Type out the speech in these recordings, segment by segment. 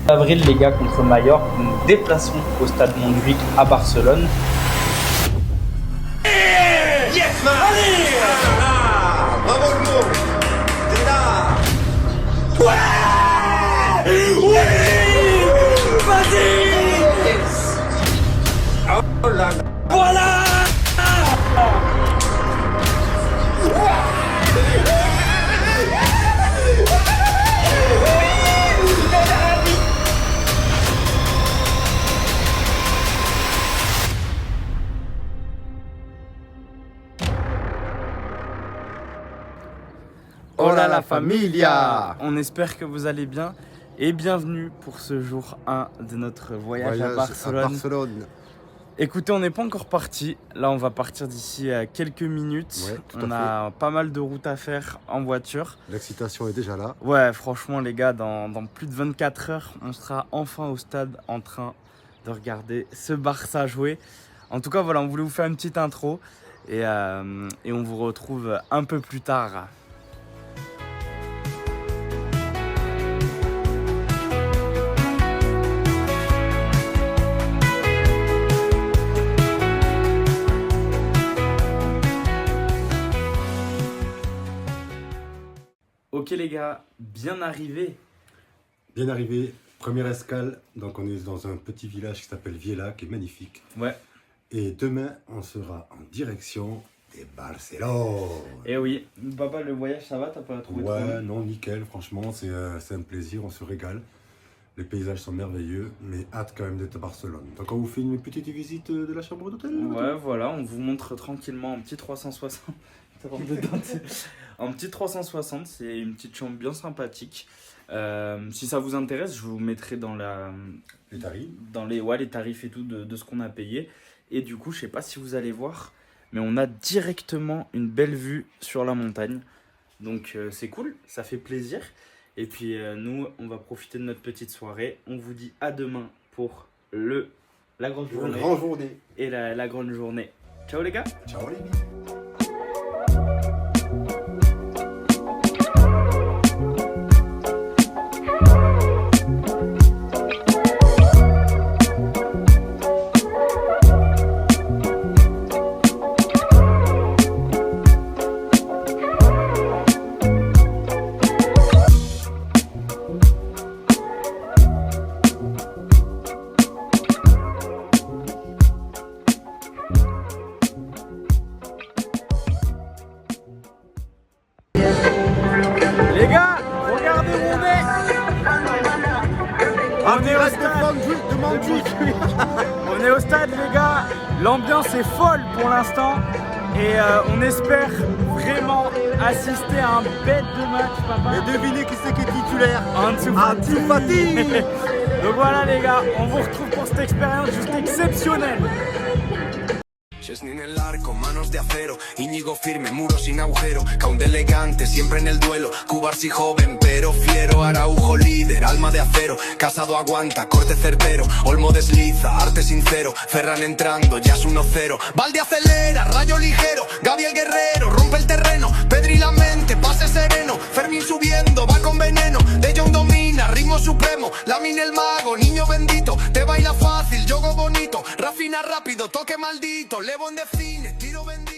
Avril, les gars, contre Mallorca, nous nous déplaçons au stade Montjuïc à Barcelone. Yes, man! Allez! Ah, bravo le mot! C'est là! Ouais! Oui! Vas-y! Yes! Oh là là! Voilà! Hola la familia! On espère que vous allez bien et bienvenue pour ce jour 1 de notre voyage à Barcelone. Écoutez, on n'est pas encore parti. Là, on va partir d'ici à quelques minutes. Ouais, on a pas mal de routes à faire en voiture. L'excitation est déjà là. Ouais, franchement, les gars, dans plus de 24 heures, on sera enfin au stade en train de regarder ce Barça jouer. En tout cas, voilà, on voulait vous faire une petite intro et on vous retrouve un peu plus tard. Ok les gars, bien arrivé. Bien arrivé, première escale. Donc on est dans un petit village qui s'appelle Viella, qui est magnifique. Ouais. Et demain, on sera en direction de Barcelone. Et oui, papa, le voyage ça va, t'as pas trouvé trop long? Ouais, non, nickel, franchement, c'est un plaisir, on se régale. Les paysages sont merveilleux, mais hâte quand même d'être à Barcelone. Donc on vous fait une petite visite de la chambre d'hôtel. Ouais, voilà, on vous montre tranquillement un petit 360. En petit 360, c'est une petite chambre bien sympathique. Si ça vous intéresse, je vous mettrai dans les tarifs. Les tarifs et tout de ce qu'on a payé. Et du coup, je sais pas si vous allez voir, mais on a directement une belle vue sur la montagne. Donc c'est cool, ça fait plaisir. Et puis nous, on va profiter de notre petite soirée. On vous dit à demain pour la grande journée. Et la grande journée. Ciao les gars. Ciao les gars. Les gars, regardez où on est. On est au stade les gars. L'ambiance est folle pour l'instant. Et on espère vraiment assister à un bête de match, papa. Et devinez qui c'est qui est titulaire? Ansu Fati. Donc voilà les gars, on vous retrouve pour cette expérience juste exceptionnelle. Chesney en el arco, manos de acero, Íñigo firme, muro sin agujero, Caunde elegante, siempre en el duelo, Cubarsi joven pero fiero, Araujo líder, alma de acero, Casado aguanta, corte certero, Olmo desliza, arte sincero, Ferran entrando, ya es 1-0, Valde acelera, rayo ligero, Gabriel Guerrero, rompe el terreno, Pedri la mente, pase sereno, Fermín subiendo, va con veneno, De Jong domina, ritmo supremo, Lamine el mago, niño bendito, te baila fácil, yogo bonito, Rafina rápido, toque maldito, Levo en cine, tiro bendito.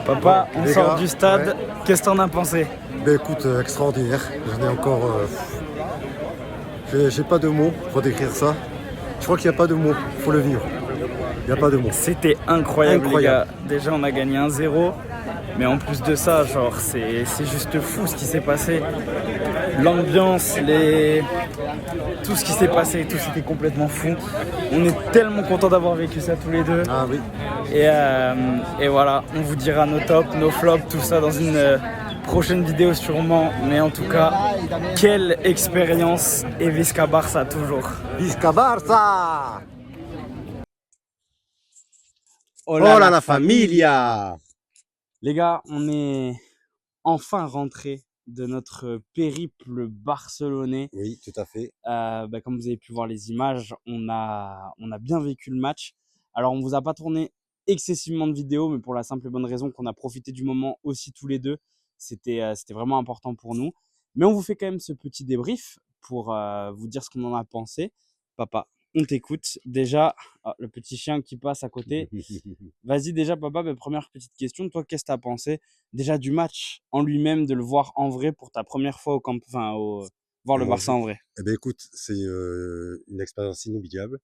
Papa, on Les sort gars, du stade. ouais. Qu'est-ce que t'en as pensé? Ben écoute, extraordinaire. J'en ai encore. J'ai pas de mots pour décrire ça. Je crois qu'il n'y a pas de mots. Il faut le vivre. Il n'y a pas de mots. C'était incroyable, Incroyable. les gars. Déjà, on a gagné 1-0. Mais en plus de ça, genre, c'est juste fou ce qui s'est passé. L'ambiance, tout ce qui s'est passé et tout, c'était complètement fou. On est tellement contents d'avoir vécu ça tous les deux. Ah oui. Et voilà, on vous dira nos tops, nos flops, tout ça dans une prochaine vidéo sûrement. Mais en tout cas, quelle expérience et Visca Barça toujours. Visca Barça! Hola, Hola la familia! Les gars, on est enfin rentré de notre périple barcelonais. Oui, tout à fait. Comme vous avez pu voir les images, on a bien vécu le match. Alors, on vous a pas tourné excessivement de vidéos, mais pour la simple et bonne raison qu'on a profité du moment aussi tous les deux. C'était vraiment important pour nous. Mais on vous fait quand même ce petit débrief pour vous dire ce qu'on en a pensé. Papa, on t'écoute. Déjà, le petit chien qui passe à côté. Vas-y déjà, papa, première petite question. Toi, qu'est-ce que tu as pensé déjà du match en lui-même, de le voir en vrai pour ta première fois voir le Barça en vrai? Eh bien, écoute, c'est une expérience inoubliable.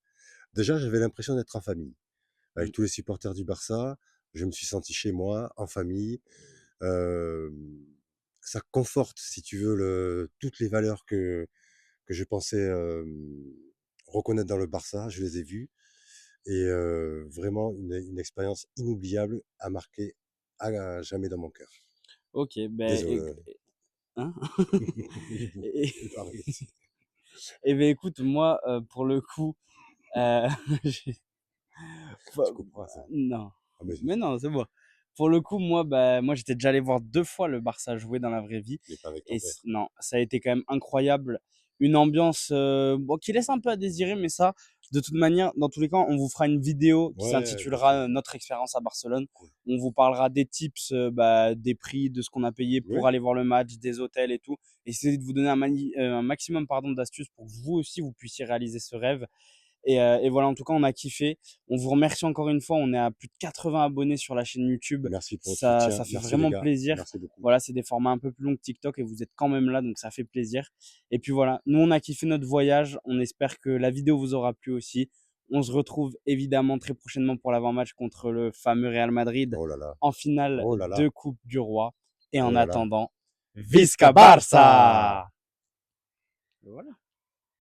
Déjà, j'avais l'impression d'être en famille. Avec tous les supporters du Barça, je me suis senti chez moi, en famille. Euh, Ça conforte, si tu veux, toutes les valeurs que je pensais reconnaître dans le Barça. Je les ai vues. Et vraiment une expérience inoubliable à marquer à jamais dans mon cœur. Ok, Désolé. hein et, écoute, moi, pour le coup, j'ai- Tu comprends ça? non, Ah, mais mais non, c'est bon. Pour le coup, moi, j'étais déjà allé voir 2 fois le Barça jouer dans la vraie vie. il n'est pas avec ton père. Non, ça a été quand même incroyable. Une ambiance qui laisse un peu à désirer, mais ça, de toute manière, dans tous les cas, on vous fera une vidéo qui Ouais, s'intitulera Notre expérience à Barcelone. Cool. On vous parlera des tips, des prix, de ce qu'on a payé pour Ouais. aller voir le match, des hôtels et tout. Essayez de vous donner un maximum d'astuces pour que vous aussi, vous puissiez réaliser ce rêve. Et voilà, en tout cas, on a kiffé. On vous remercie encore une fois. On est à plus de 80 abonnés sur la chaîne YouTube. Merci pour votre Ça soutien. fait Merci vraiment les gars. plaisir. Merci beaucoup. Voilà, c'est des formats un peu plus longs que TikTok et vous êtes quand même là, donc ça fait plaisir. Et puis voilà, nous, on a kiffé notre voyage. On espère que la vidéo vous aura plu aussi. On se retrouve évidemment très prochainement pour l'avant-match contre le fameux Real Madrid Oh là là. en finale Oh là là. de Coupe du Roi. Et en Oh là là. attendant, Visca Barça! Voilà.